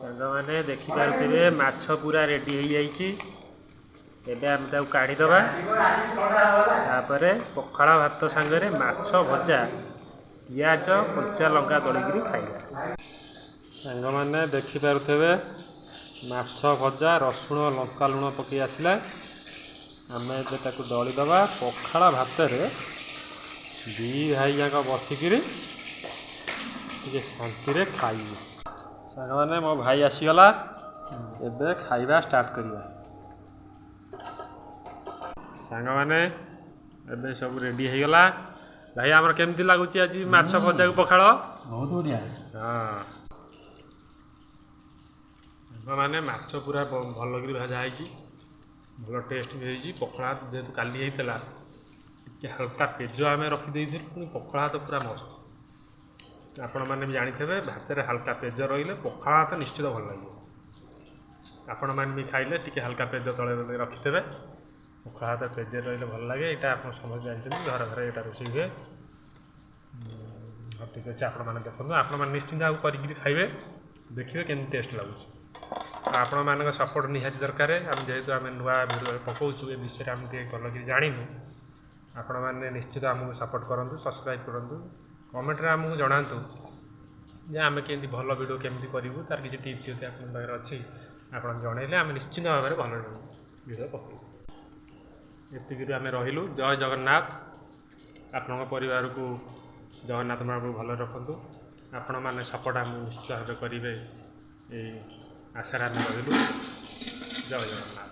ସାଙ୍ଗମାନେ ଦେଖିପାରୁଥିବେ ମାଛ ପୁରା ରେଡ଼ି ହେଇଯାଇଛି। ଏବେ ଆମେ ତାକୁ କାଢ଼ିଦେବା। ତାପରେ ପଖାଳ ଭାତ ସାଙ୍ଗରେ ମାଛ ଭଜା, ପିଆଜ କଞ୍ଚା ଲଙ୍କା ଦଳିକିରି ଖାଇବା। ସାଙ୍ଗମାନେ ଦେଖିପାରୁଥିବେ ମାଛ ଭଜା ରସୁଣ ଲଙ୍କା ଲୁଣ ପକାଇ ଆସିଲା। ଆମେ ଏବେ ତାକୁ ଦଳିଦେବା। ପଖାଳ ଭାତରେ ଦୁଇ ଭାଇ ଯାକ ବସିକିରି ଟିକେ ଶାନ୍ତିରେ ଖାଇବୁ। ସାଙ୍ଗମାନେ ମୋ ଭାଇ ଆସିଗଲା, ଏବେ ଖାଇବା ଷ୍ଟାର୍ଟ କରିବା। ସାଙ୍ଗମାନେ ଏବେ ସବୁ ରେଡ଼ି ହେଇଗଲା। ଭାଇ ଆମର କେମିତି ଲାଗୁଛି ଆଜି ମାଛ ଭଜାକୁ ପଖାଳ? ବହୁତ ବଢ଼ିଆ। ହଁ ସାଙ୍ଗମାନେ ମାଛ ପୁରା ଭଲକିରି ଭଜା ହେଇଛି, ଭଲ ଟେଷ୍ଟ ବି ହେଇଛି। ପଖାଳ ଭାତ ଯେହେତୁ କାଲି ହେଇଥିଲା, ଟିକେ ହାଲକା ପେଜ ଆମେ ରଖିଦେଇଥିଲୁ, ପୁଣି ପଖାଳ ଭାତ ପୁରା ମସ୍ତ। ଆପଣମାନେ ବି ଜାଣିଥିବେ ଭାତରେ ହାଲକା ପେଜ ରହିଲେ ପଖାଳ ଭାତ ନିଶ୍ଚିତ ଭଲ ଲାଗିବ। ଆପଣମାନେ ବି ଖାଇଲେ ଟିକେ ହାଲକା ପେଜ ତଳେ ରଖିଥିବେ। ପଖାଳ ଭାତ ପେଜ ରହିଲେ ଭଲ ଲାଗେ। ଏଇଟା ଆପଣ ସମସ୍ତେ ଜାଣିଛନ୍ତି, ଘରେ ଘରେ ଏଇଟା ରୋଷେଇ ହୁଏ। ହଉ ଠିକ୍ ଅଛି, ଆପଣମାନେ ଦେଖନ୍ତୁ, ଆପଣମାନେ ନିଶ୍ଚିନ୍ତ ଆଉ କରିକିରି ଖାଇବେ, ଦେଖିବେ କେମିତି ଟେଷ୍ଟ ଲାଗୁଛି। ଆପଣମାନଙ୍କ ସପୋର୍ଟ ନିହାତି ଦରକାର। ଯେହେତୁ ଆମେ ନୂଆ ଭିଡ଼ିଓ ପକାଉଛୁ, ଏ ବିଷୟରେ ଆମେ ଟିକେ ଭଲକିରି ଜାଣିନୁ। ଆପଣମାନେ ନିଶ୍ଚିତ ଆମକୁ ସପୋର୍ଟ କରନ୍ତୁ, ସବସ୍କ୍ରାଇବ୍ କରନ୍ତୁ, କମେଣ୍ଟରେ ଆମକୁ ଜଣାନ୍ତୁ ଯେ ଆମେ କେମିତି ଭଲ ଭିଡ଼ିଓ କେମିତି କରିବୁ। ତାର କିଛି ଟିପ୍ସ ଯଦି ଆପଣଙ୍କ ପାଖରେ ଅଛି ଆପଣ ଜଣାଇଲେ ଆମେ ନିଶ୍ଚିନ୍ତ ଭାବରେ ଭଲ ଭିଡ଼ିଓ ପକାଇବୁ। ଏତିକିରୁ ଆମେ ରହିଲୁ। ଜୟ ଜଗନ୍ନାଥ। ଆପଣଙ୍କ ପରିବାରକୁ ଜଗନ୍ନାଥ ମହାପ୍ରଭୁ ଭଲରେ ରଖନ୍ତୁ। ଆପଣମାନେ ସପୋର୍ଟ ଆମକୁ ନିଶ୍ଚିତ ଭାବେ କରିବେ, ଏଇ ଆଶାରେ ଆମେ ରହିଲୁ। ଜୟ ଜଗନ୍ନାଥ।